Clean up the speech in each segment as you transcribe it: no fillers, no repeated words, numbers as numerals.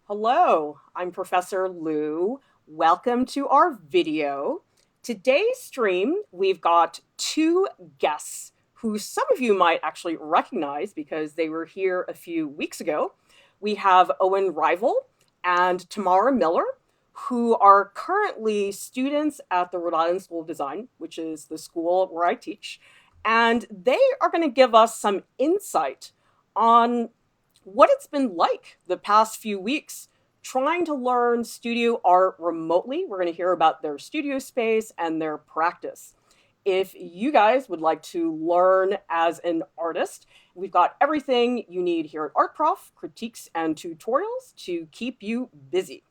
Hello, I'm Professor Lieu. Welcome to our video. Today's stream, we've got two guests who some of you might actually recognize because they were here a few weeks ago. We have Owen Rival and Tamara Miller, who are currently students at the Rhode Island School of Design, which is the school where I teach. And they are going to give us some insight on what it's been like the past few weeks trying to learn studio art remotely. We're going to hear about their studio space and their practice. If you guys would like to learn as an artist, we've got everything you need here at Art Prof, critiques and tutorials to keep you busy.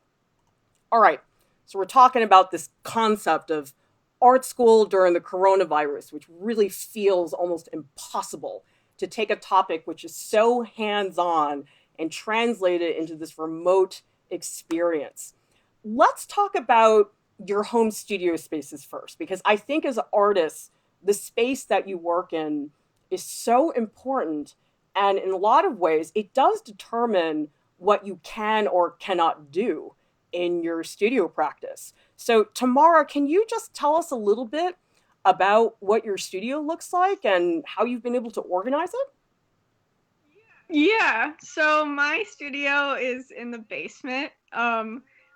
All right, so we're talking about this concept of art school during the coronavirus, which really feels almost impossible to take a topic which is so hands-on and translate it into this remote experience. Let's talk about your home studio spaces first, because I think as artists, the space that you work in is so important. And in a lot of ways, it does determine what you can or cannot do in your studio practice. So, Tamara, can you just tell us a little bit about what your studio looks like and how you've been able to organize it? Yeah, so my studio is in the basement.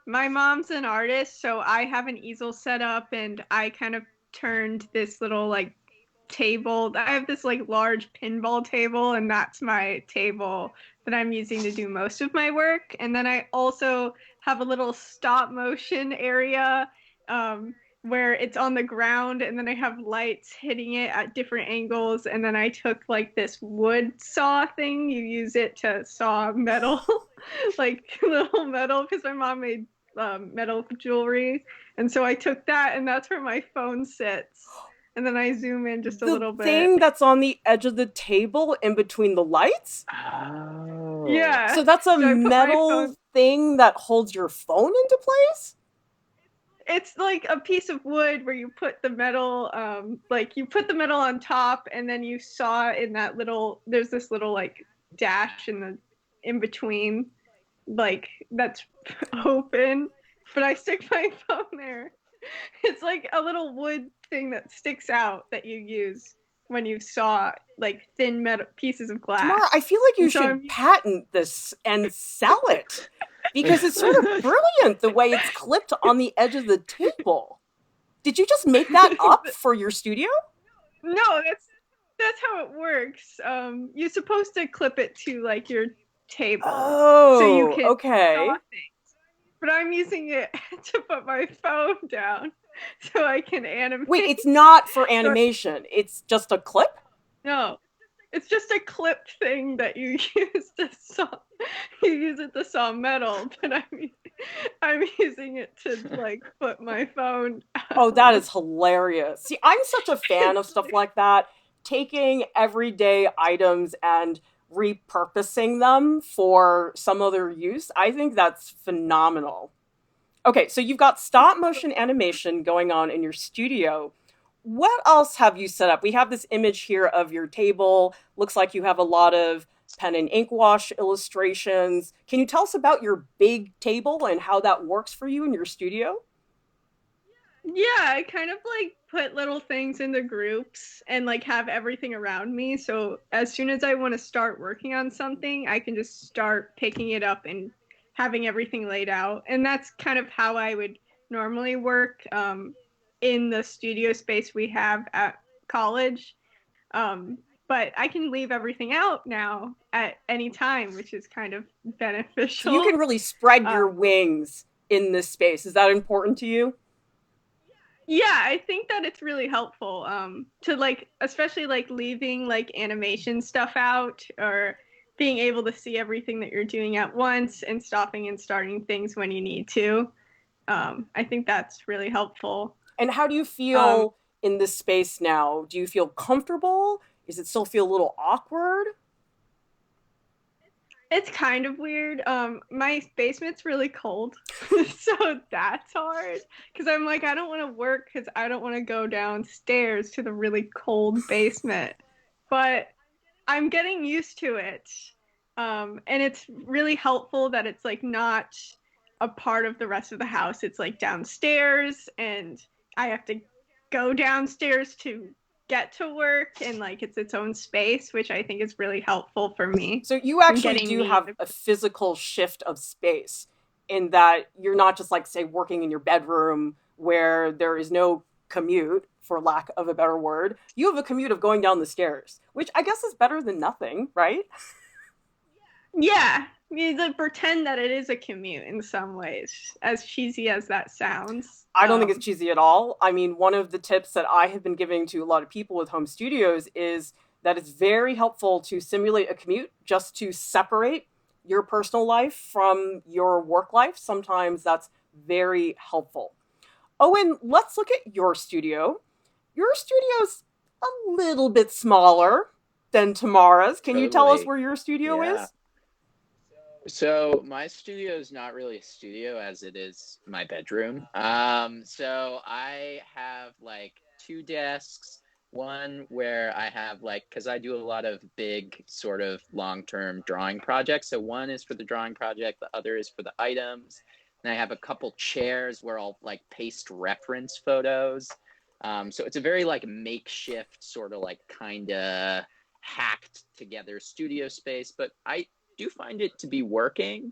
My mom's an artist, so I have an easel set up and I kind of turned this little table. I have this large pinball table, and that's my table that I'm using to do most of my work. And then I also have a little stop motion area where it's on the ground, and then I have lights hitting it at different angles. And then I took this wood saw thing. You use it to saw metal, like little metal, because my mom made metal jewelry. And so I took that, and that's where my phone sits. And then I zoom in just a The little bit. thing that's on the edge of the table in between the lights? Oh. Yeah. So that's a So I put my metal phone. thing that holds your phone into place? It's like a piece of wood where you put the metal, you put the metal on top, and then you saw in that little. There's this little dash in between, that's open. But I stick my phone there. It's like a little wood thing that sticks out that you use when you saw thin metal pieces of Tamara, I glass. feel like you And so should I'm patent this and sell it because it's sort of brilliant the way it's clipped on the edge of the table. Did you just make that up for your studio? No, that's how it works. You're supposed to clip it to your table so you Oh, can okay. saw things. But I'm using it to put my phone down so I can Wait, animate. it's not for So animation. It's just a clip? no, it's just a clipped thing that you use to saw. You use it to saw metal, but I'm using it to put my phone Oh, that down. is hilarious. See, I'm such a fan of It's stuff like that, taking everyday items and repurposing them for some other use. I think that's phenomenal. Okay, so you've got stop motion animation going on in your studio. What else have you set up? We have this image here of your table. Looks like you have a lot of pen and ink wash illustrations. Can you tell us about your big table and how that works for you in your studio? Yeah, I kind of put little things into groups and have everything around me. So as soon as I want to start working on something, I can just start picking it up and having everything laid out. And that's kind of how I would normally work in the studio space we have at college. Um, but I can leave everything out now at any time, which is kind of So you can beneficial. really spread your Um, wings in this space. Is that important to you? Yeah, I think that it's really helpful to especially leaving animation stuff out, or being able to see everything that you're doing at once and stopping and starting things when you need to. I think that's really helpful. And how do you Um, feel in this space now? Do you feel comfortable? Does it still feel a little awkward? it's kind of weird. My basement's really cold, so that's hard because I'm I don't want to work because I don't want to go downstairs to the really cold basement. But I'm getting used to it. And it's really helpful that it's like not a part of the rest of the house. It's like downstairs, and I have to go downstairs to get to work, and like it's its own space, which I think is really helpful for me. So you actually do have a physical shift of space in that you're not just like, say, working in your bedroom where there is no commute, for lack of a better word. You have a commute of going down the stairs, which I guess is better than nothing, right? Yeah, you like pretend that it is a commute in some ways, as cheesy as that sounds. I don't think it's cheesy at all. I mean, one of the tips that I have been giving to a lot of people with home studios is that it's very helpful to simulate a commute just to separate your personal life from your work life. Sometimes that's very helpful. Owen, let's look at your studio. Your studio's a little bit smaller than Tamara's. Can you tell us where your studio is? So my studio is not really a studio as it is my bedroom. So I have like 2 desks, one where I have like, because I do a lot of big sort of long-term drawing projects. So one is for the drawing project, the other is for the items. And I have a couple chairs where I'll like paste reference photos. So it's a very like makeshift sort of like kind of hacked together studio space, but I do find it to be working.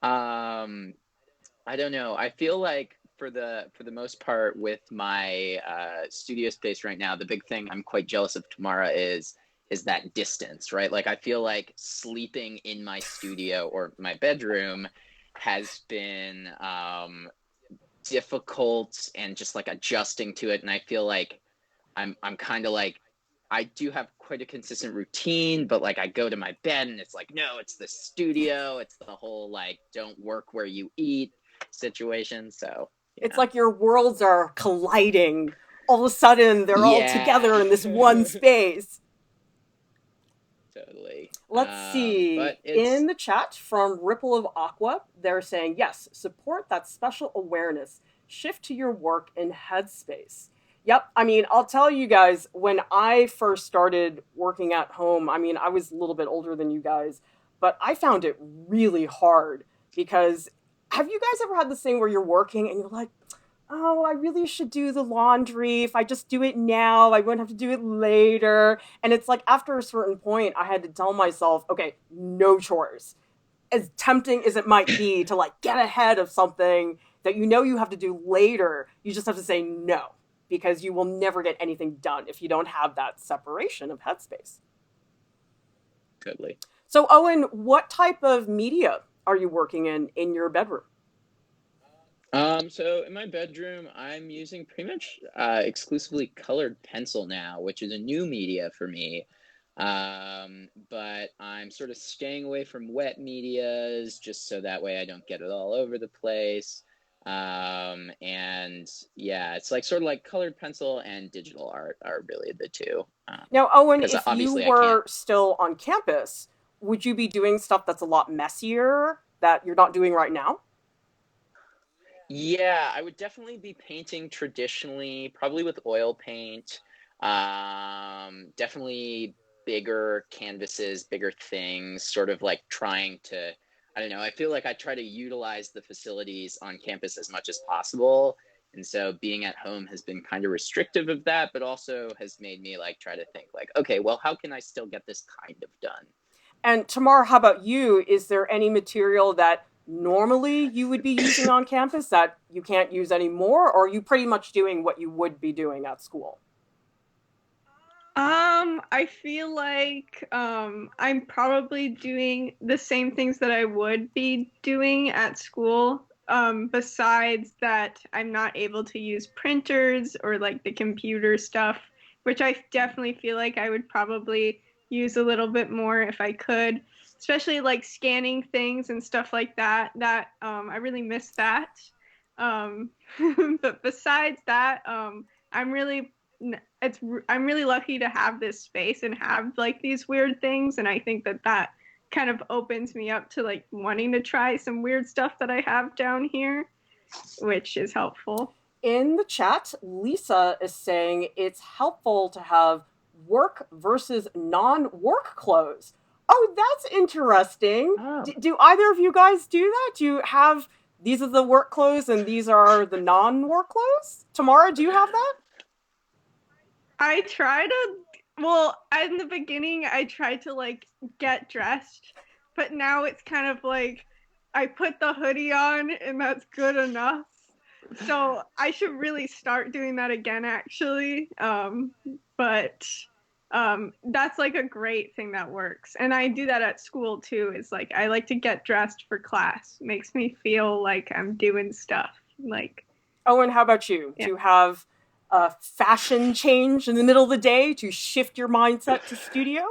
I don't know. I feel like for the most part with my studio space right now, the big thing I'm quite jealous of Tamara is that distance, right? Like I feel like sleeping in my studio or my bedroom has been difficult and just like adjusting to it. And I feel like I'm kind of like, I do have quite a consistent routine, but like I go to my bed and it's like, no, it's the studio. It's the whole like, don't work where you eat situation. So yeah. It's like your worlds are colliding. All of a sudden, they're all together in this one space. Totally. Let's see. In the chat from Ripple of Aqua, they're saying, yes, support that special awareness. Shift to your work in headspace. Yep. I mean, I'll tell you guys, when I first started working at home, I mean, I was a little bit older than you guys, but I found it really hard because have you guys ever had this thing where you're working and you're like, oh, I really should do the laundry. If I just do it now, I won't have to do it later. And it's like after a certain point, I had to tell myself, okay, no chores. As tempting as it might be to like get ahead of something that you know you have to do later, you just have to say no, because you will never get anything done if you don't have that separation of headspace. Totally. So, Owen, what type of media are you working in your bedroom? So in my bedroom, I'm using pretty much exclusively colored pencil now, which is a new media for me. But I'm sort of staying away from wet medias just so that way I don't get it all over the place. And yeah, it's like sort of like colored pencil and digital art are really the two. Now, Owen, if you were still on campus, would you be doing stuff that's a lot messier that you're not doing right now? Yeah, I would definitely be painting traditionally, probably with oil paint. Definitely bigger canvases, bigger things, sort of like trying to, I don't know, I feel like I try to utilize the facilities on campus as much as possible. And so being at home has been kind of restrictive of that, but also has made me like try to think like, okay, well, how can I still get this kind of done? And Tamara, how about you? Is there any material that normally you would be using on campus that you can't use anymore, or are you pretty much doing what you would be doing at school? I feel like I'm probably doing the same things that I would be doing at school. Besides that, I'm not able to use printers or like the computer stuff, which I definitely feel like I would probably use a little bit more if I could, especially like scanning things and stuff like that. I really miss that. But besides that, I'm really lucky to have this space and have like these weird things, and I think that kind of opens me up to like wanting to try some weird stuff that I have down here, which is helpful. In the chat, Lisa is saying it's helpful to have work versus non-work clothes. Oh, that's interesting. Oh. Do either of you guys do that? Do you have these are the work clothes and these are the non-work clothes? Tamara, do you have that? I try to, well, in the beginning, I tried to like get dressed, but now it's kind of like I put the hoodie on and that's good enough. So I should really start doing that again, actually. But that's like a great thing that works. And I do that at school too. Is like I like to get dressed for class. Makes me feel like I'm doing stuff. Like, Owen, how about you? yeah. Do you have a fashion change in the middle of the day to shift your mindset to studio?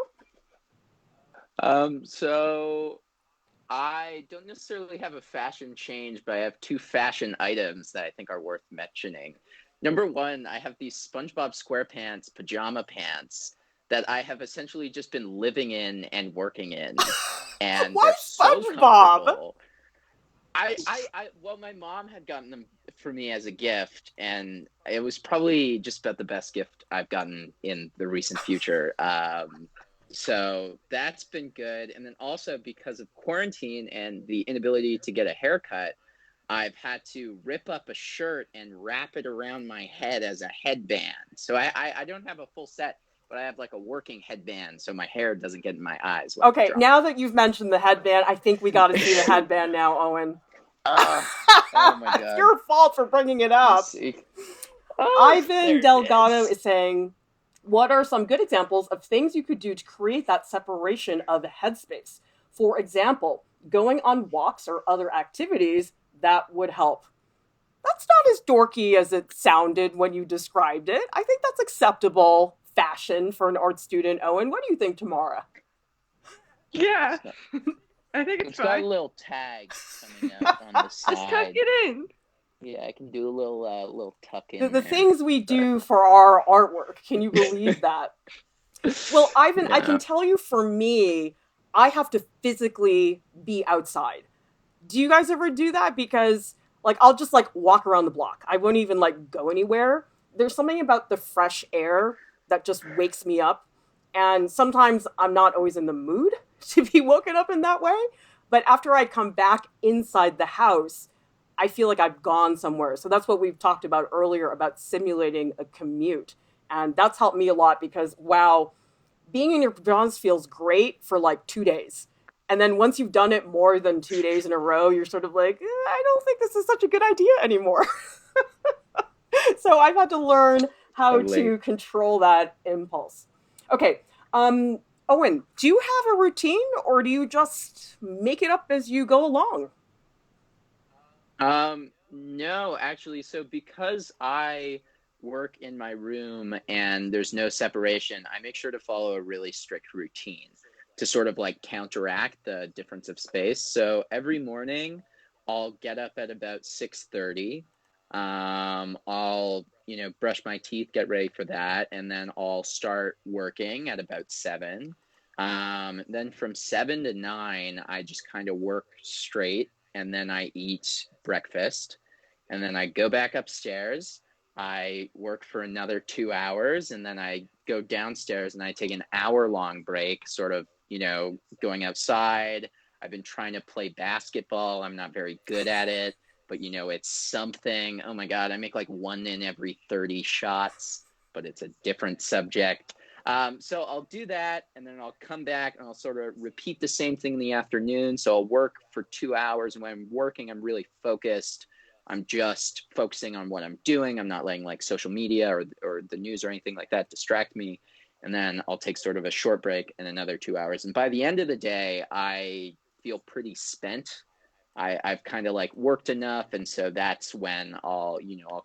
So I don't necessarily have a fashion change, but I have two fashion items that I think are worth mentioning. Number one, I have these SpongeBob SquarePants pajama pants that I have essentially just been living in and working in, and Why they're so SpongeBob? comfortable. Well, my mom had gotten them for me as a gift, and it was probably just about the best gift I've gotten in the recent future. So that's been good. And then also because of quarantine and the inability to get a haircut, I've had to rip up a shirt and wrap it around my head as a headband. So I don't have a full set, but I have like a working headband so my hair doesn't get in my eyes when I Okay, draw. now that you've mentioned the headband, I think we got to see the headband now, Owen. Oh my God. It's your fault for bringing it Let me up. see. Oh, Ivan there it Delgado is. is saying, what are some good examples of things you could do to create that separation of headspace? For example, going on walks or other activities that would help. That's not as dorky as it sounded when you described it. I think that's acceptable fashion for an art student. Owen, what do you think, Tamara? Yeah. I think it's It's got fine. a little tag coming out on the side. Just tuck it in. Yeah, I can do a little tuck in The there. things we do for our artwork, can you believe that? Well, Ivan, I can tell you for me, I have to physically be outside. Do you guys ever do that? Because like I'll just like walk around the block. I won't even like go anywhere. There's something about the fresh air that just wakes me up. And sometimes I'm not always in the mood to be woken up in that way. But after I come back inside the house, I feel like I've gone somewhere. So that's what we've talked about earlier about simulating a commute. And that's helped me a lot because, wow, being in your pajamas feels great for like 2 days. And then once you've done it more than 2 days in a row, you're sort of like, I don't think this is such a good idea anymore. So I've had to learn how to control that impulse. Okay. Owen, do you have a routine or do you just make it up as you go along? No, actually, so because I work in my room and there's no separation, I make sure to follow a really strict routine to sort of like counteract the difference of space. So every morning I'll get up at about 6:30. I'll, brush my teeth, get ready for that, and then I'll start working at about 7. Then from 7 to 9, I just kind of work straight, and then I eat breakfast, and then I go back upstairs. I work for another 2 hours, and then I go downstairs and I take an hour-long break, sort of, going outside. I've been trying to play basketball. I'm not very good at it, but, it's something. Oh my God, I make like 1 in every 30 shots, but it's a different subject. So I'll do that, and then I'll come back and I'll sort of repeat the same thing in the afternoon. So I'll work for 2 hours, and when I'm working, I'm really focused. I'm just focusing on what I'm doing. I'm not letting like social media or the news or anything like that distract me. And then I'll take sort of a short break and another 2 hours. And by the end of the day, I feel pretty spent. I've kind of like worked enough. And so that's when I'll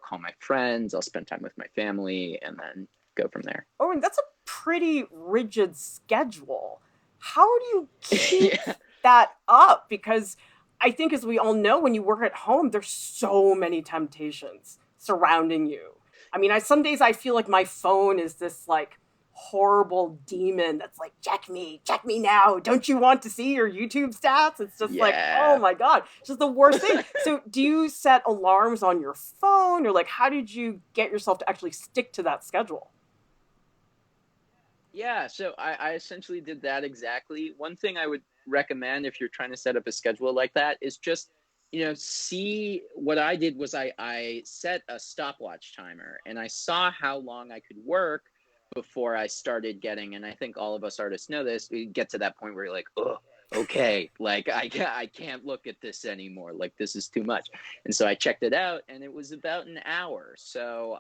call my friends, I'll spend time with my family, and then go from there. Oh, and that's a pretty rigid schedule. How do you keep that up? Because I think, as we all know, when you work at home, there's so many temptations surrounding you. I mean, some days I feel like my phone is this like horrible demon that's like, check me now. Don't you want to see your YouTube stats? It's just like, oh my God, it's just the worst thing. So do you set alarms on your phone, or like, how did you get yourself to actually stick to that schedule? Yeah, so I essentially did that exactly. One thing I would recommend if you're trying to set up a schedule like that is just, see what I did was I set a stopwatch timer and I saw how long I could work before I started getting, and I think all of us artists know this, we get to that point where you're like, oh, okay, like I can't look at this anymore. Like this is too much. And so I checked it out and it was about an hour. So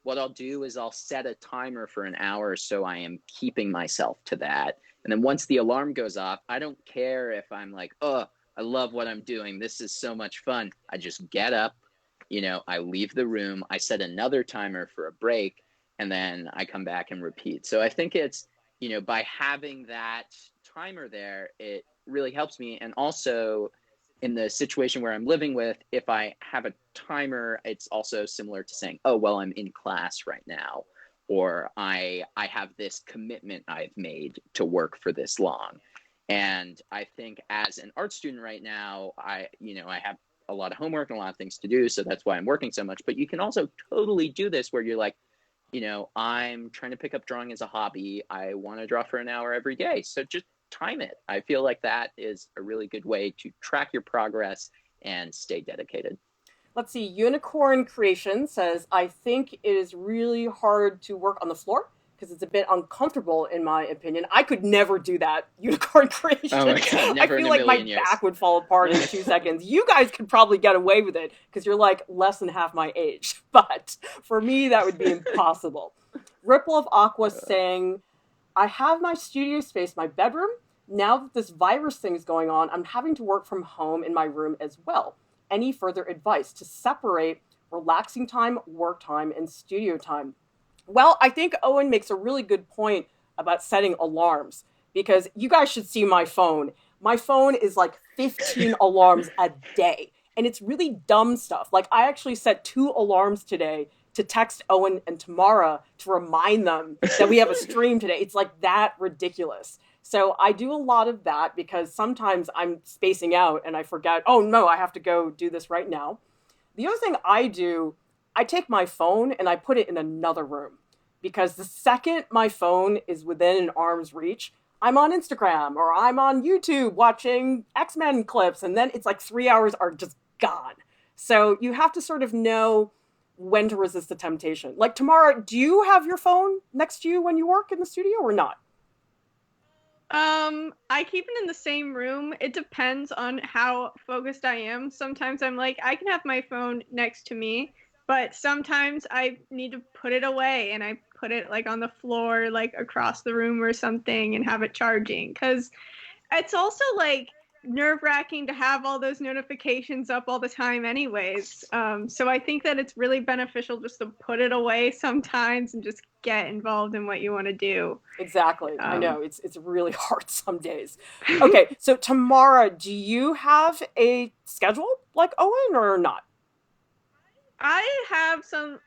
what I'll do is I'll set a timer for an hour so I am keeping myself to that. And then once the alarm goes off, I don't care if I'm like, oh, I love what I'm doing. This is so much fun. I just get up, I leave the room, I set another timer for a break, and then I come back and repeat. So I think it's, by having that timer there, it really helps me. And also, in the situation where I'm living with, if I have a timer, it's also similar to saying, oh, well, I'm in class right now, or I have this commitment I've made to work for this long. And I think as an art student right now, I have a lot of homework and a lot of things to do. So that's why I'm working so much. But you can also totally do this where you're like, I'm trying to pick up drawing as a hobby. I want to draw for an hour every day. So just time it. I feel like that is a really good way to track your progress and stay dedicated. Let's see. Unicorn Creation says, I think it is really hard to work on the floor because it's a bit uncomfortable, in my opinion. I could never do that, Unicorn Creation. Oh my God, never I in feel a like my million years. back would fall apart in 2 seconds. You guys could probably get away with it because you're like less than half my age. But for me, that would be impossible. Ripple of Aqua saying, I have my studio space, my bedroom. Now that this virus thing is going on, I'm having to work from home in my room as well. Any further advice to separate relaxing time, work time, and studio time? Well, I think Owen makes a really good point about setting alarms because you guys should see my phone. My phone is like 15 alarms a day, and it's really dumb stuff. Like, I actually set 2 alarms today to text Owen and Tamara to remind them that we have a stream today. It's like that ridiculous. So I do a lot of that because sometimes I'm spacing out and I forget, oh no, I have to go do this right now. The other thing I do, I take my phone and I put it in another room because the second my phone is within an arm's reach, I'm on Instagram or I'm on YouTube watching X-Men clips, and then it's like 3 hours are just gone. So you have to sort of know when to resist the temptation. Like, Tamara, do you have your phone next to you when you work in the studio or not? I keep it in the same room. It depends on how focused I am. Sometimes I'm like, I can have my phone next to me, but sometimes I need to put it away and I put it like on the floor, like across the room or something, and have it charging. Because it's also like nerve-wracking to have all those notifications up all the time anyways. So I think that it's really beneficial just to put it away sometimes and just get involved in what you want to do. Exactly. I know it's really hard some days. Okay, so Tamara, do you have a schedule like Owen or not? I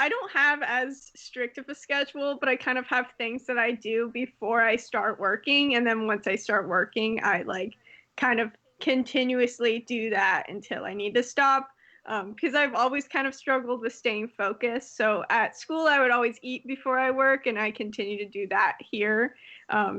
don't have as strict of a schedule, but I kind of have things that I do before I start working. And then once I start working, I like kind of continuously do that until I need to stop. Because I've always kind of struggled with staying focused. So at school, I would always eat before I work, and I continue to do that here.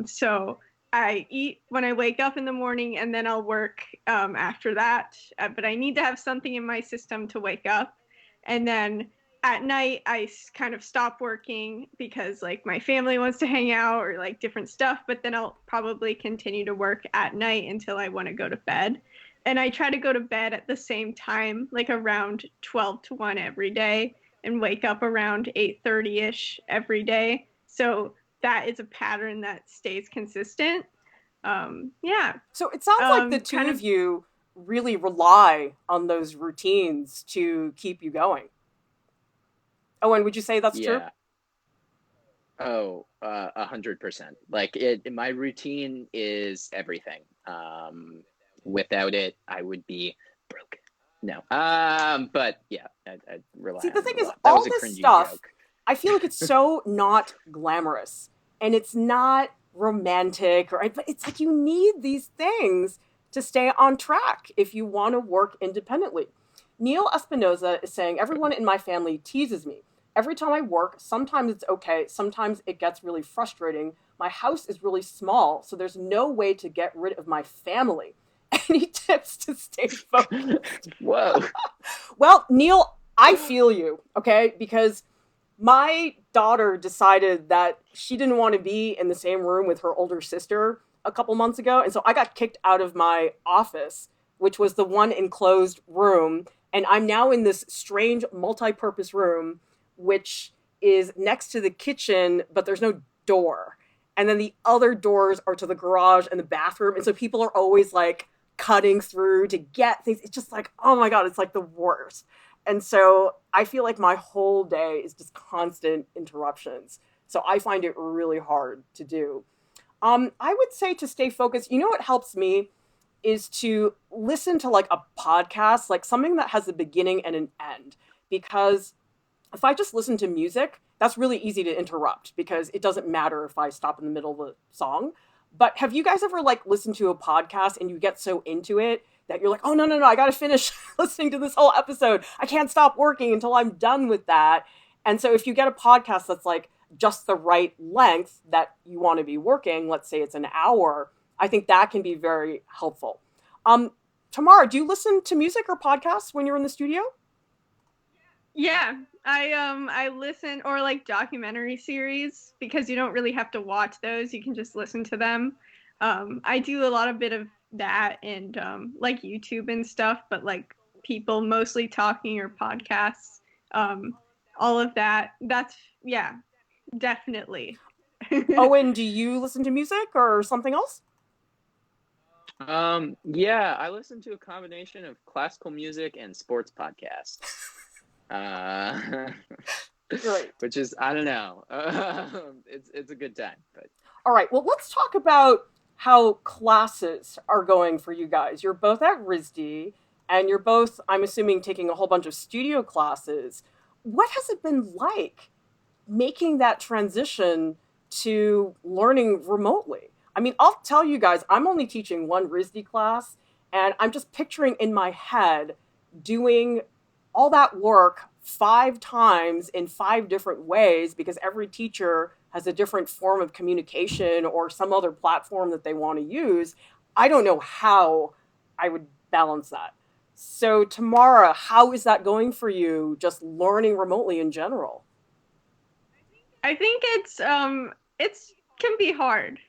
So I eat when I wake up in the morning, and then I'll work after that. But I need to have something in my system to wake up. And then at night, I kind of stop working because like my family wants to hang out or like different stuff. But then I'll probably continue to work at night until I want to go to bed. And I try to go to bed at the same time, like around 12 to 1 every day, and wake up around 8:30-ish every day. So that is a pattern that stays consistent. Yeah. So it sounds like the two of you really rely on those routines to keep you going. Owen, would you say that's true? Oh, 100%. Like my routine is everything. Without it, I would be broken. No. But yeah, I rely. See, the thing is, that all this stuff, joke. I feel like it's so not glamorous, and it's not romantic, but it's like you need these things to stay on track if you want to work independently. Neil Espinoza is saying, everyone in my family teases me. every time I work, sometimes it's okay, sometimes it gets really frustrating. My house is really small, so there's no way to get rid of my family. Any tips to stay focused? Whoa. Well, Neil, I feel you, okay? Because my daughter decided that she didn't want to be in the same room with her older sister a couple months ago. And so I got kicked out of my office, which was the one enclosed room. And I'm now in this strange multi purpose room, which is next to the kitchen, but there's no door. And then the other doors are to the garage and the bathroom. And so people are always like cutting through to get things. It's just like, oh my God, it's like the worst. And so I feel like my whole day is just constant interruptions. So I find it really hard to do. I would say to stay focused, you know what helps me is to listen to like a podcast, like something that has a beginning and an end. Because if I just listen to music, that's really easy to interrupt because it doesn't matter if I stop in the middle of a song. But have you guys ever like listened to a podcast and you get so into it that you're like, oh, no, I got to finish listening to this whole episode. I can't stop working until I'm done with that. And so if you get a podcast that's like just the right length that you want to be working, let's say it's an hour, I think that can be very helpful. Tamara, do you listen to music or podcasts when you're in the studio? Yeah, I listen, or like documentary series, because you don't really have to watch those, you can just listen to them. I do a lot of bit of that and like YouTube and stuff, but like people mostly talking or podcasts, all of that. That's, yeah, definitely. Owen, do you listen to music or something else? Yeah, I listen to a combination of classical music and sports podcasts. Uh, Right. which is, I don't know. It's a good time, but All right. Well, let's talk about how classes are going for you guys. You're both at RISD and you're both, I'm assuming, taking a whole bunch of studio classes. What has it been like making that transition to learning remotely? I mean, I'll tell you guys, I'm only teaching one RISD class, and I'm just picturing in my head doing all that work 5 times in 5 different ways because every teacher has a different form of communication or some other platform that they want to use. I don't know how I would balance that. So, Tamara, how is that going for you, just learning remotely in general? I think it's can be hard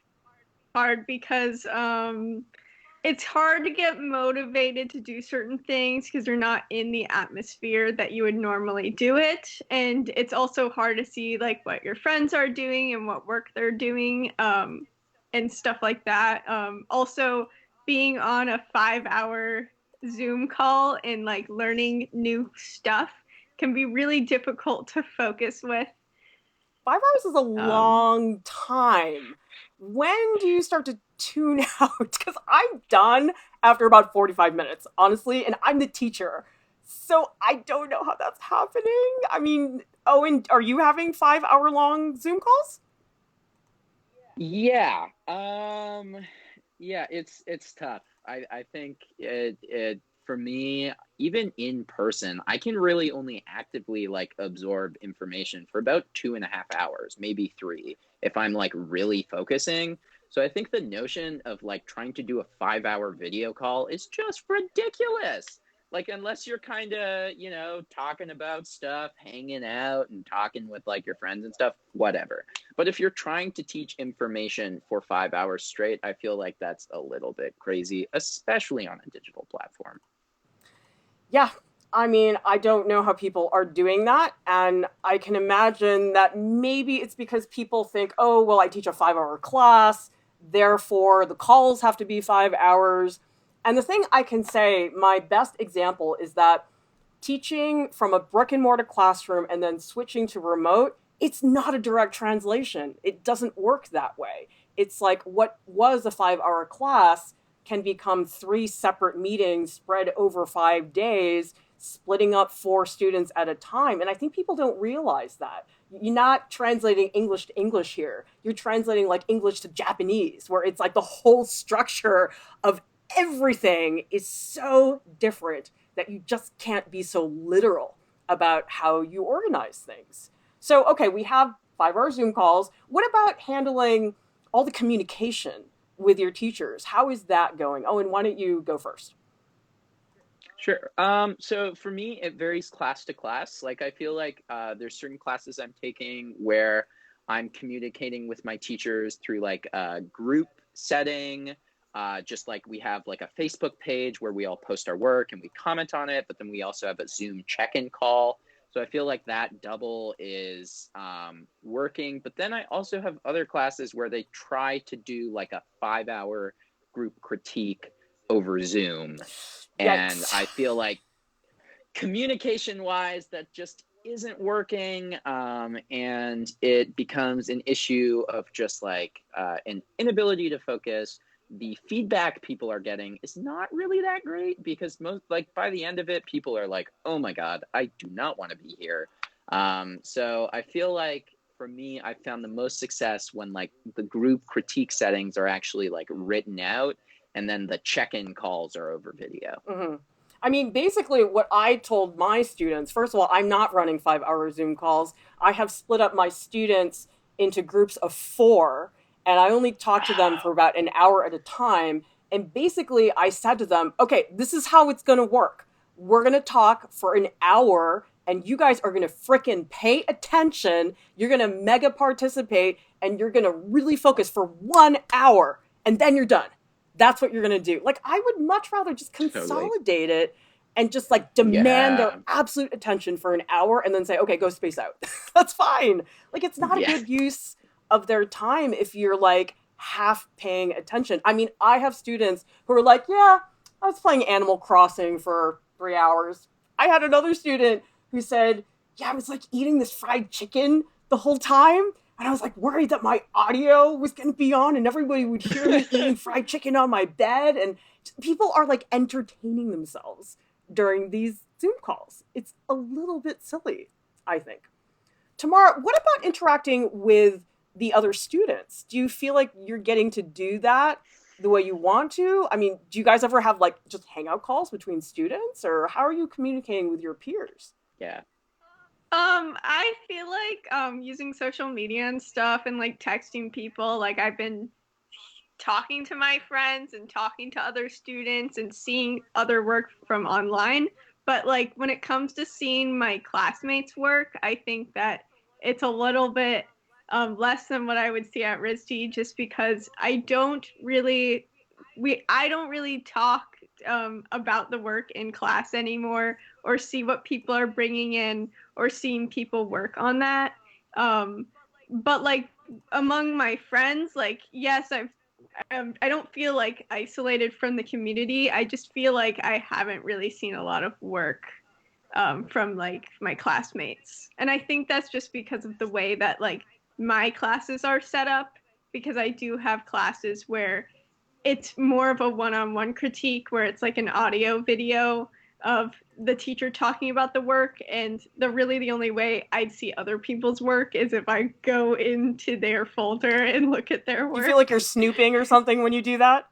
because it's hard to get motivated to do certain things because you're not in the atmosphere that you would normally do it, and it's also hard to see like what your friends are doing and what work they're doing, and stuff like that. Also being on a 5-hour Zoom call and like learning new stuff can be really difficult to focus with. 5 hours is a um, long time. When do you start to tune out? Because I'm done after about 45 minutes, honestly, and I'm the teacher. So I don't know how that's happening. I mean, Owen, are you having 5 hour long Zoom calls? yeah. Yeah, it's tough. I think it for me, even in person, I can really only actively like absorb information for about 2.5 hours, maybe three, if I'm like really focusing. So I think the notion of like trying to do a 5 hour video call is just ridiculous. Like, unless you're kind of, talking about stuff, hanging out and talking with like your friends and stuff, whatever. But if you're trying to teach information for 5 hours straight, I feel like that's a little bit crazy, especially on a digital platform. Yeah. I mean, I don't know how people are doing that. And I can imagine that maybe it's because people think, oh, well, I teach a 5 hour class. Therefore, the calls have to be 5 hours. And the thing I can say, my best example is that teaching from a brick and mortar classroom and then switching to remote, it's not a direct translation. It doesn't work that way. It's like what was a 5 hour class can become 3 separate meetings spread over 5 days, splitting up 4 students at a time. And I think people don't realize that. You're not translating English to English here. You're translating like English to Japanese, where it's like the whole structure of everything is so different that you just can't be so literal. about how you organize things. So, okay, we have 5-hour Zoom calls. What about handling all the communication with your teachers? How is that going? Owen, why don't you go first? Sure. So for me, it varies class to class. Like I feel like there's certain classes I'm taking where I'm communicating with my teachers through like a group setting. Just like we have like a Facebook page where we all post our work and we comment on it, but then we also have a Zoom check-in call. So I feel like that double is working. But then I also have other classes where they try to do like a 5-hour group critique over Zoom. And Yikes. I feel like communication wise, that just isn't working. And it becomes an issue of just like an inability to focus. The feedback people are getting is not really that great because most, like, by the end of it, people are like, oh my God, I do not want to be here. So I feel like for me, I found the most success when like the group critique settings are actually like written out and then the check-in calls are over video. Mm-hmm. I mean, basically, what I told my students, first of all, I'm not running 5-hour Zoom calls. I have split up my students into groups of 4, and I only talk to them for Wow. about an hour at a time. And basically, I said to them, okay, this is how it's going to work. We're going to talk for an hour, and you guys are going to frickin' pay attention. You're going to mega participate, and you're going to really focus for 1 hour, and then you're done. That's what you're going to do. Like, I would much rather just Totally. consolidate it and just like demand their Yeah. absolute attention for an hour and then say, okay, go space out. That's fine. Like, it's not a Yeah. good use of their time if you're like half paying attention. I mean, I have students who are like, yeah, I was playing Animal Crossing for 3 hours. I had another student who said, yeah, I was like eating this fried chicken the whole time. And I was like worried that my audio was going to be on and everybody would hear me eating fried chicken on my bed. And people are like entertaining themselves during these Zoom calls. It's a little bit silly, I think. Tamara, what about interacting with the other students? Do you feel like you're getting to do that the way you want to? I mean, do you guys ever have like just hangout calls between students, or how are you communicating with your peers? Yeah. I feel like using social media and stuff and like texting people, like I've been talking to my friends and talking to other students and seeing other work from online. But like when it comes to seeing my classmates' work, I think that it's a little bit less than what I would see at RISD, just because I don't really talk about the work in class anymore, or see what people are bringing in, or seeing people work on that. But like among my friends, like yes, I don't feel like isolated from the community. I just feel like I haven't really seen a lot of work from like my classmates, and I think that's just because of the way that like my classes are set up. Because I do have classes where it's more of a one-on-one critique, where it's like an audio video of the teacher talking about the work, and the only way I'd see other people's work is if I go into their folder and look at their Do you feel like work. you're snooping or something when you do that?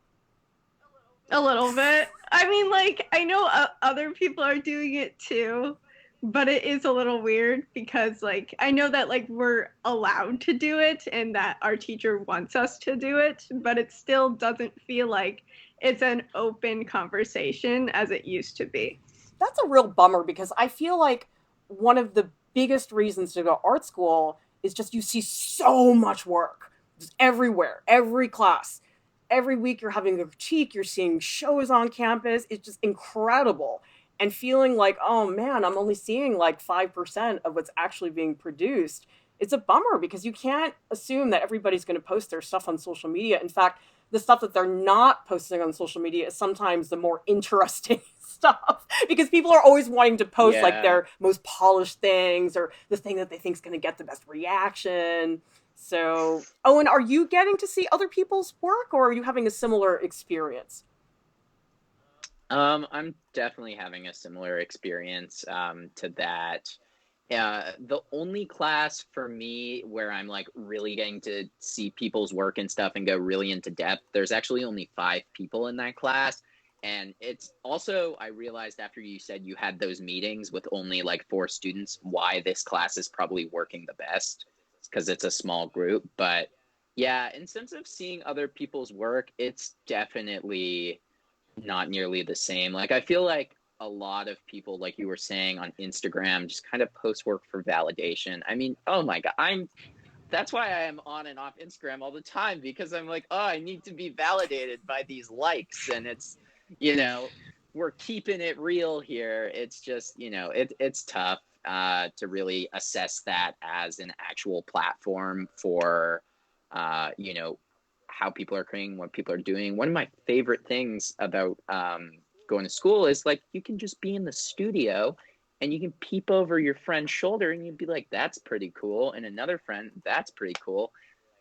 A little bit. I mean, like, I know other people are doing it too, but it is a little weird because, like, I know that, like, we're allowed to do it and that our teacher wants us to do it, but it still doesn't feel like it's an open conversation as it used to be. That's a real bummer because I feel like one of the biggest reasons to go art school is just you see so much work just everywhere, every class. Every week you're having a critique, you're seeing shows on campus. It's just incredible. And feeling like, oh man, I'm only seeing like 5% of what's actually being produced. It's a bummer because you can't assume that everybody's going to post their stuff on social media. In fact, the stuff that they're not posting on social media is sometimes the more interesting stuff because people are always wanting to post like Yeah. their most polished things or the thing that they think is going to get the best reaction. So, Owen, are you getting to see other people's work or are you having a similar experience? I'm definitely having a similar experience to that. The only class for me where I'm like really getting to see people's work and stuff and go really into depth, there's actually only 5 people in that class. And it's also, I realized after you said you had those meetings with only like 4 students, why this class is probably working the best, because it's a small group. But yeah, in terms of seeing other people's work, it's definitely not nearly the same. Like, I feel like a lot of people, like you were saying, on Instagram just kind of post work for validation. I mean, oh my God, that's why I am on and off Instagram all the time, because I'm like, oh, I need to be validated by these likes. And it's, you know, we're keeping it real here. It's just, you know, it's tough to really assess that as an actual platform for, you know, how people are creating, what people are doing. One of my favorite things about going to school is like, you can just be in the studio and you can peep over your friend's shoulder and you'd be like, that's pretty cool. And another friend, that's pretty cool.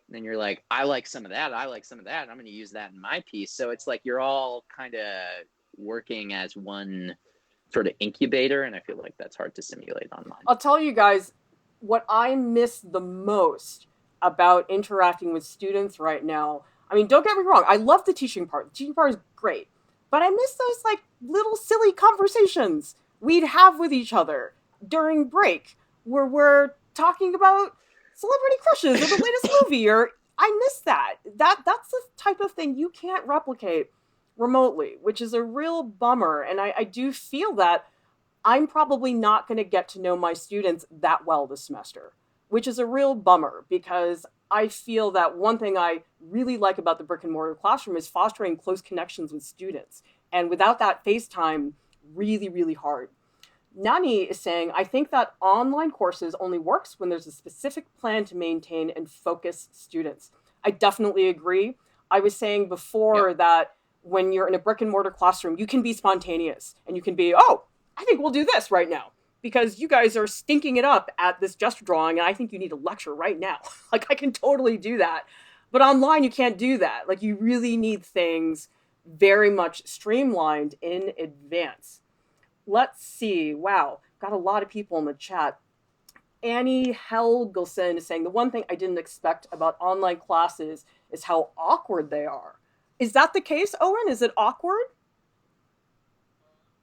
And then you're like, I like some of that. I like some of that. I'm going to use that in my piece. So it's like you're all kind of working as one sort of incubator. And I feel like that's hard to simulate online. I'll tell you guys what I miss the most about interacting with students right now. I mean, don't get me wrong. I love the teaching part. The teaching part is great. But I miss those like little silly conversations we'd have with each other during break where we're talking about celebrity crushes or the latest movie. Or I miss that. That's the type of thing you can't replicate remotely, which is a real bummer. And I do feel that I'm probably not going to get to know my students that well this semester, which is a real bummer, because I feel that one thing I really like about the brick and mortar classroom is fostering close connections with students. And without that FaceTime, really, really hard. Nani is saying, I think that online courses only works when there's a specific plan to maintain and focus students. I definitely agree. I was saying before that when you're in a brick and mortar classroom, you can be spontaneous and you can be, oh, I think we'll do this right now because you guys are stinking it up at this gesture drawing and I think you need a lecture right now. Like, I can totally do that. But online, you can't do that. Like, you really need things very much streamlined in advance. Let's see. Wow, got a lot of people in the chat. Annie Helgelson is saying, the one thing I didn't expect about online classes is how awkward they are. Is that the case, Owen? Is it awkward?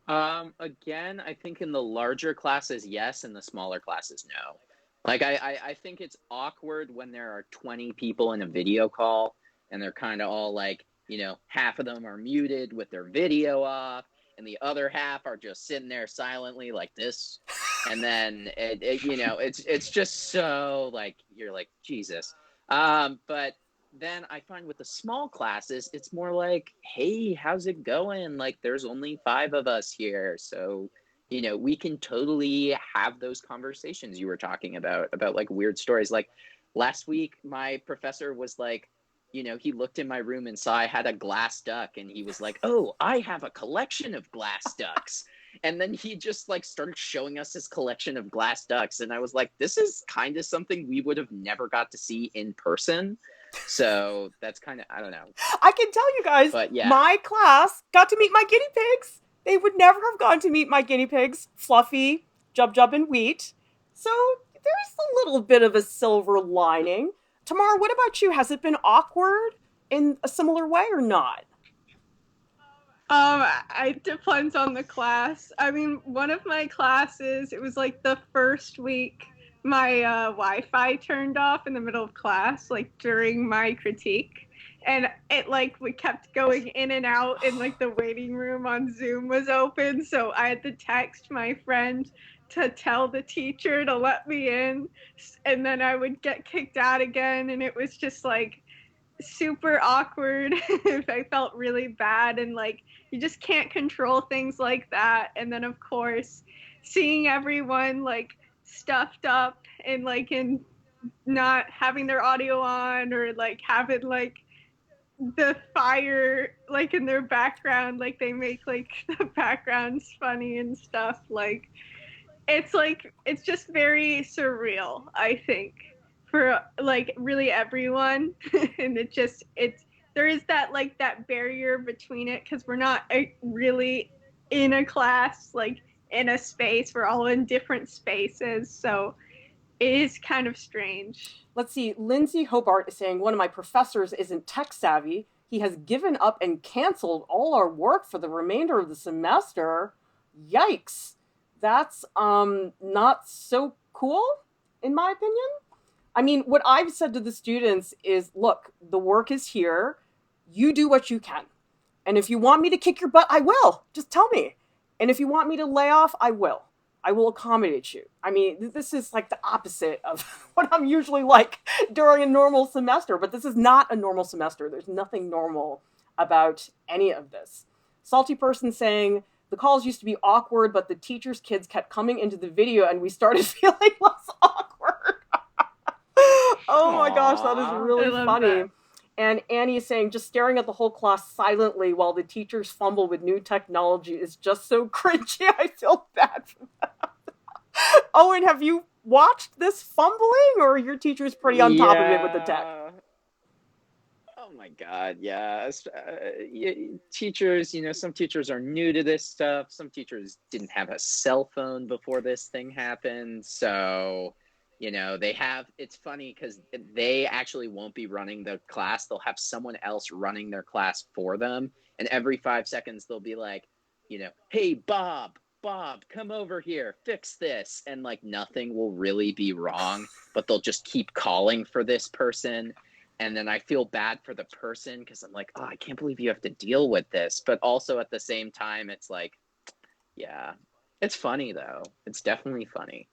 Again, I think in the larger classes, yes, and the smaller classes, no. Like, I think it's awkward when there are 20 people in a video call and they're kind of all like, you know, half of them are muted with their video off and the other half are just sitting there silently like this. And then, you know, it's just so like, you're like, Jesus. But then I find with the small classes, it's more like, hey, how's it going? Like, there's only 5 of us here. So, you know, we can totally have those conversations you were talking about like weird stories. Like last week, my professor was like, you know, he looked in my room and saw I had a glass duck and he was like, oh, I have a collection of glass ducks. And then he just like started showing us his collection of glass ducks. And I was like, this is kind of something we would have never got to see in person. So that's kind of, I don't know. I can tell you guys, but yeah, my class got to meet my guinea pigs. They would never have gone to meet my guinea pigs, Fluffy, Jub Jub, and Wheat. So there's a little bit of a silver lining. Tamara, what about you? Has it been awkward in a similar way or not? It depends on the class. I mean, one of my classes, it was like the first week my Wi-Fi turned off in the middle of class, like during my critique. And it like, we kept going in and out and like the waiting room on Zoom was open. So I had to text my friend to tell the teacher to let me in. And then I would get kicked out again. And it was just like super awkward. I felt really bad. And like, you just can't control things like that. And then of course, seeing everyone like stuffed up and like in not having their audio on or like having like the fire like in their background, like they make like the backgrounds funny and stuff. Like it's just very surreal, I think, for like really everyone. And it's there is that like that barrier between it because we're not really in a class, like in a space. We're all in different spaces, so it is kind of strange. Let's see. Lindsay Hobart is saying, one of my professors isn't tech savvy. he has given up and canceled all our work for the remainder of the semester. Yikes. That's not so cool, in my opinion. I mean, what I've said to the students is, look, the work is here. You do what you can. And if you want me to kick your butt, I will. Just tell me. And if you want me to lay off, I will. I will accommodate you. I mean, this is like the opposite of what I'm usually like during a normal semester, but this is not a normal semester. There's nothing normal about any of this. Salty person saying, the calls used to be awkward, but the teachers' kids kept coming into the video and we started feeling less awkward. Oh my gosh, that is really funny. That. And Annie is saying, just staring at the whole class silently while the teachers fumble with new technology is just so cringy. I feel bad for that. Owen, have you watched this fumbling, or are your teachers pretty on top of it with the tech? Oh my God, yeah. Teachers, some teachers are new to this stuff. Some teachers didn't have a cell phone before this thing happened. So, it's funny because they actually won't be running the class. They'll have someone else running their class for them. And every 5 seconds, they'll be like, hey, Bob, come over here, fix this. And like nothing will really be wrong, but they'll just keep calling for this person. And then I feel bad for the person because I'm like, oh, I can't believe you have to deal with this. But also at the same time, it's like, yeah, it's funny though. It's definitely funny.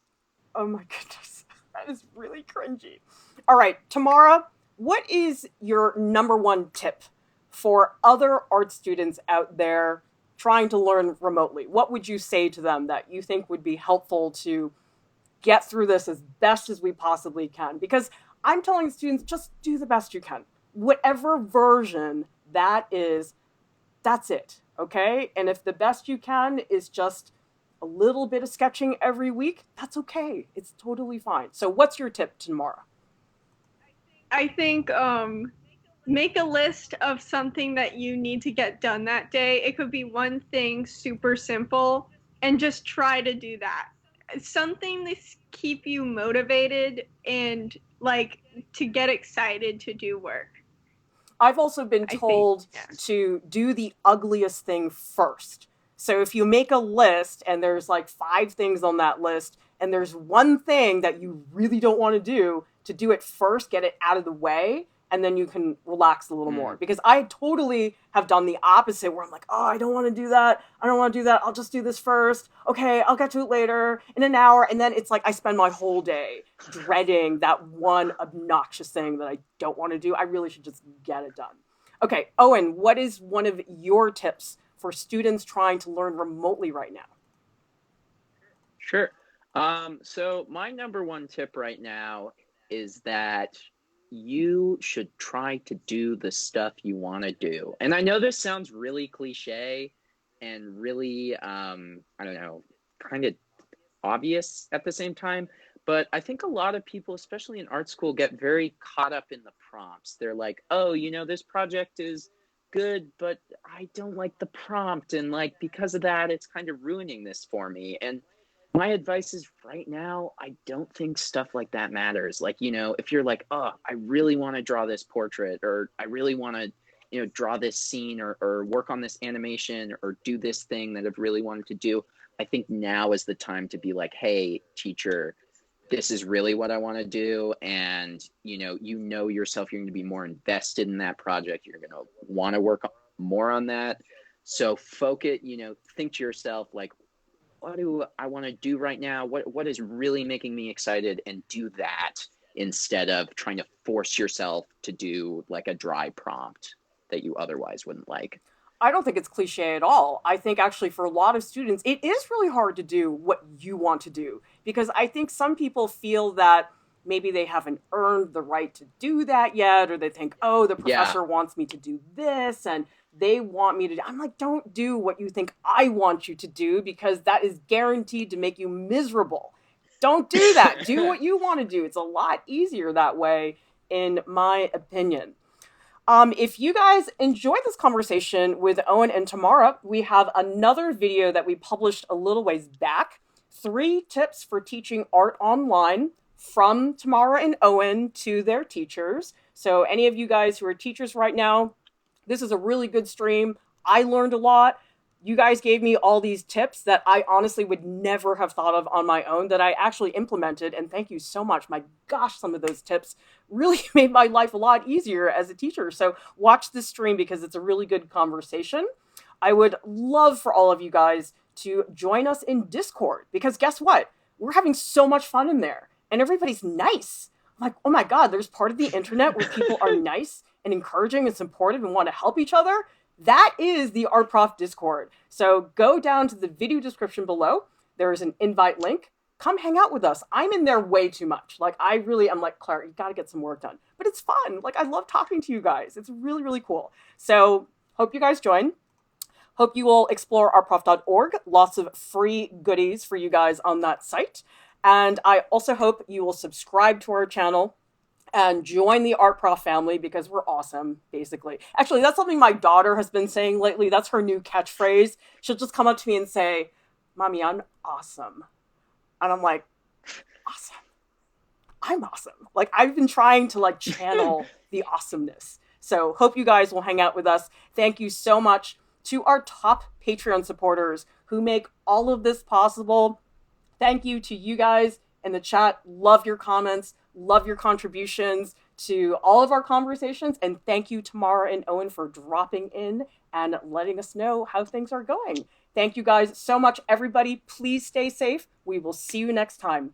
Oh my goodness. That is really cringy. All right, Tamara, what is your number one tip for other art students out there trying to learn remotely? What would you say to them that you think would be helpful to get through this as best as we possibly can? Because I'm telling students, just do the best you can. Whatever version that is, that's it, okay? And if the best you can is just a little bit of sketching every week, that's okay. It's totally fine. So what's your tip, Tamara? I think make a list of something that you need to get done that day. It could be one thing super simple, and just try to do that. Something to keep you motivated and like to get excited to do work. I've also been told to do the ugliest thing first. So if you make a list and there's like 5 things on that list and there's one thing that you really don't want to do it first, get it out of the way, and then you can relax a little more. Because I totally have done the opposite where I'm like, oh, I don't want to do that. I'll just do this first. Okay, I'll get to it later in an hour. And then it's like I spend my whole day dreading that one obnoxious thing that I don't want to do. I really should just get it done. Okay, Owen, what is one of your tips for students trying to learn remotely right now? Sure. So my number one tip right now is that you should try to do the stuff you want to do. And I know this sounds really cliche and really, kind of obvious at the same time, but I think a lot of people, especially in art school, get very caught up in the prompts. They're like, oh, this project is good, but I don't like the prompt. And like, because of that, it's kind of ruining this for me. And my advice is right now, I don't think stuff like that matters. Like, if you're like, oh, I really want to draw this portrait, or I really want to, draw this scene, or work on this animation, or do this thing that I've really wanted to do, I think now is the time to be like, hey, teacher, this is really what I want to do. And, yourself, you're going to be more invested in that project. You're going to want to work more on that. So focus, think to yourself, like, what do I want to do right now? What is really making me excited, and do that instead of trying to force yourself to do like a dry prompt that you otherwise wouldn't like. I don't think it's cliche at all. I think actually for a lot of students, it is really hard to do what you want to do, because I think some people feel that maybe they haven't earned the right to do that yet, or they think, oh, the professor wants me to do this, and they want me to do. I'm like, don't do what you think I want you to do, because that is guaranteed to make you miserable. Don't do that. Do what you want to do. It's a lot easier that way, in my opinion. If you guys enjoyed this conversation with Owen and Tamara, we have another video that we published a little ways back. 3 tips for teaching art online from Tamara and Owen to their teachers. So any of you guys who are teachers right now, This is a really good stream. I learned a lot. You guys gave me all these tips that I honestly would never have thought of on my own that I actually implemented. And thank you so much. My gosh, some of those tips really made my life a lot easier as a teacher. So watch this stream because it's a really good conversation. I would love for all of you guys to join us in Discord because guess what? We're having so much fun in there and everybody's nice. I'm like, oh my God, there's part of the internet where people are nice and encouraging and supportive and want to help each other. That is the Art Prof Discord. So go down to the video description below. There is an invite link. Come hang out with us. I'm in there way too much. Like, I really am like, Clara, you got to get some work done. But it's fun. Like, I love talking to you guys. It's really, really cool. So hope you guys join. Hope you will explore artprof.org. Lots of free goodies for you guys on that site. And I also hope you will subscribe to our channel and join the Art Prof family because we're awesome, basically. Actually, that's something my daughter has been saying lately. That's her new catchphrase. She'll just come up to me and say, Mommy, I'm awesome. And I'm like, awesome. I'm awesome. Like, I've been trying to like channel the awesomeness. So hope you guys will hang out with us. Thank you so much to our top Patreon supporters who make all of this possible. Thank you to you guys in the chat. Love your comments. Love your contributions to all of our conversations. And thank you, Tamara and Owen, for dropping in and letting us know how things are going. Thank you guys so much, everybody. Please stay safe. We will see you next time.